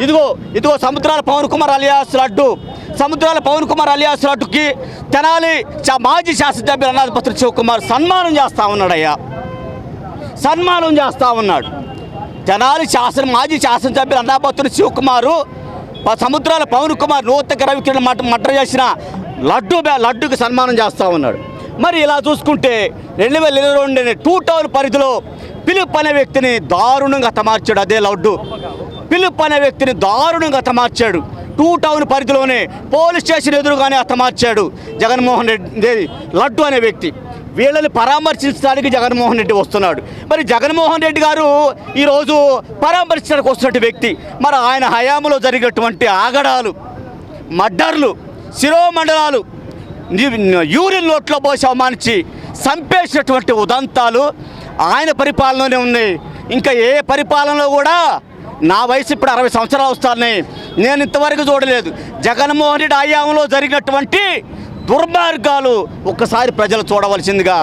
ఇదిగో ఇదిగో సముద్రాల పవన్ కుమార్ అలియాస్ లడ్డు, సముద్రాల పవన్ కుమార్ అలియాస్ లడ్డుకి తెనాలి మాజీ శాసనసభ్యులు అన్నాపత్రి శివకుమార్ సన్మానం చేస్తూ ఉన్నాడయ్యా, సన్మానం చేస్తూ ఉన్నాడు. తెనాలి మాజీ శాసనసభ్యులు అన్నాపత్రి శివకుమారు సముద్రాల పవన్ కుమార్ నూతన రవికిరణ్ మర్డర్ చేసిన లడ్డుకి సన్మానం చేస్తూ ఉన్నాడు. మరి ఇలా చూసుకుంటే 2022 టూ టౌన్ పరిధిలో పిలుపు అనే వ్యక్తిని దారుణంగా హతమార్చాడు. అదే లడ్డు పిలుపు అనే వ్యక్తిని దారుణంగా హతమార్చాడు. టూ టౌన్ పరిధిలోనే పోలీస్ స్టేషన్ ఎదురుగానే హతమార్చాడు జగన్మోహన్ రెడ్డి లడ్డు అనే వ్యక్తి. వీళ్ళని పరామర్శించడానికి జగన్మోహన్ రెడ్డి వస్తున్నాడు. మరి జగన్మోహన్ రెడ్డి గారు ఈరోజు పరామర్శించడానికి వస్తున్నటువంటి వ్యక్తి. మరి ఆయన హయాంలో జరిగినటువంటి ఆగడాలు, మర్డర్లు, శిరోమండలాలు, యూరిన్ నోట్లో పోసి అవమానించి చంపేసినటువంటి ఉదంతాలు ఆయన పరిపాలనలోనే ఉన్నాయి. ఇంకా ఏ పరిపాలనలో కూడా నా వయసు ఇప్పుడు 60 సంవత్సరాలు వస్తానని నేను ఇంతవరకు చూడలేదు. జగన్మోహన్ రెడ్డి హయాంలో జరిగినటువంటి దుర్మార్గాలు ఒక్కసారి ప్రజలు చూడవలసిందిగా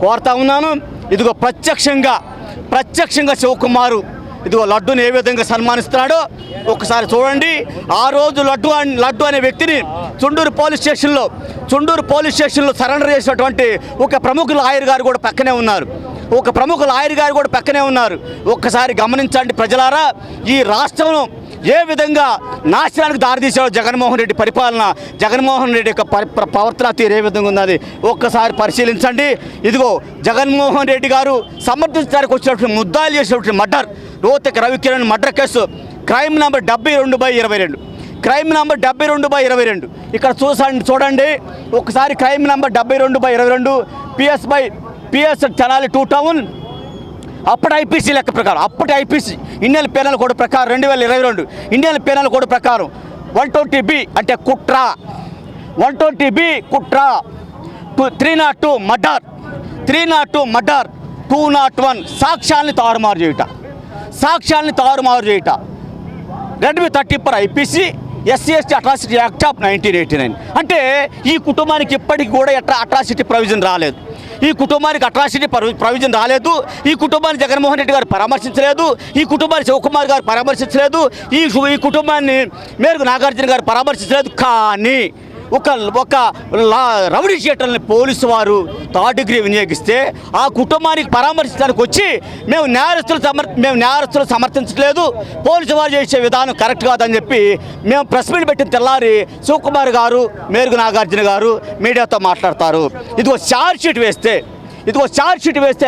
కోరుతా ఉన్నాను. ఇదిగో ప్రత్యక్షంగా శివకుమారు ఇదిగో లడ్డుని ఏ విధంగా సన్మానిస్తున్నాడో ఒకసారి చూడండి. ఆ రోజు లడ్డు అనే వ్యక్తిని చుండూరు పోలీస్ స్టేషన్లో సరెండర్ చేసినటువంటి ఒక ప్రముఖ లాయర్ గారు కూడా పక్కనే ఉన్నారు. ఒక్కసారి గమనించండి ప్రజలారా, ఈ రాష్ట్రం ఏ విధంగా నాశనానికి దారితీశాడో జగన్మోహన్ రెడ్డి పరిపాలన, జగన్మోహన్ రెడ్డి యొక్క ప్రవర్తన తీరు ఏ విధంగా ఉన్నది ఒక్కసారి పరిశీలించండి. ఇదిగో జగన్మోహన్ రెడ్డి గారు సమర్థించడానికి వచ్చినటువంటి ముద్దాలు చేసినటువంటి మర్డర్, నూతన Ravikiran murder case crime number 72/22, crime number 72/22. ఇక్కడ చూడండి ఒకసారి crime number 72/22 PS Tenali two town. అప్పటి ఐపీసీ లెక్క ప్రకారం, అప్పటి ఐపీసీ ఇండియన్ పీనల్ కోడ్ ప్రకారం 2022 ఇండియన్ పీనల్ కోడ్ ప్రకారం 120B అంటే కుట్ర, 120B కుట్ర, 302 మర్డర్, 201 సాక్ష్యాల్ని తారుమారు చేయుట, red me 30 IPC SC/ST atrocity act of 1989. అంటే ఈ కుటుంబానికి ఇప్పటికి కూడా అట్రాసిటీ ప్రొవిజన్ రాలేదు. ఈ కుటుంబానికి అట్రాసిటీ ప్రొవిజన్ రాలేదు. ఈ కుటుంబాన్ని జగన్మోహన్ రెడ్డి గారు పరామర్శించలేదు. ఈ కుటుంబాన్ని శివకుమార్ గారు పరామర్శించలేదు. ఈ కుటుంబాన్ని మేరకు నాగార్జున గారు పరామర్శించలేదు. కానీ ఒక రౌడీ షీటర్ని పోలీసు వారు థర్డ్ డిగ్రీ వినియోగిస్తే ఆ కుటుంబానికి పరామర్శించడానికి వచ్చి మేము నేరస్తులు సమర్థించట్లేదు, పోలీసు వారు చేసే విధానం కరెక్ట్ కాదని చెప్పి మేము ప్రెస్ మీట్ పెట్టిన తెల్లారి శివకుమార్ గారు, మేరకు నాగార్జున గారు మీడియాతో మాట్లాడతారు. ఇదిగో ఛార్జ్ షీట్ వేస్తే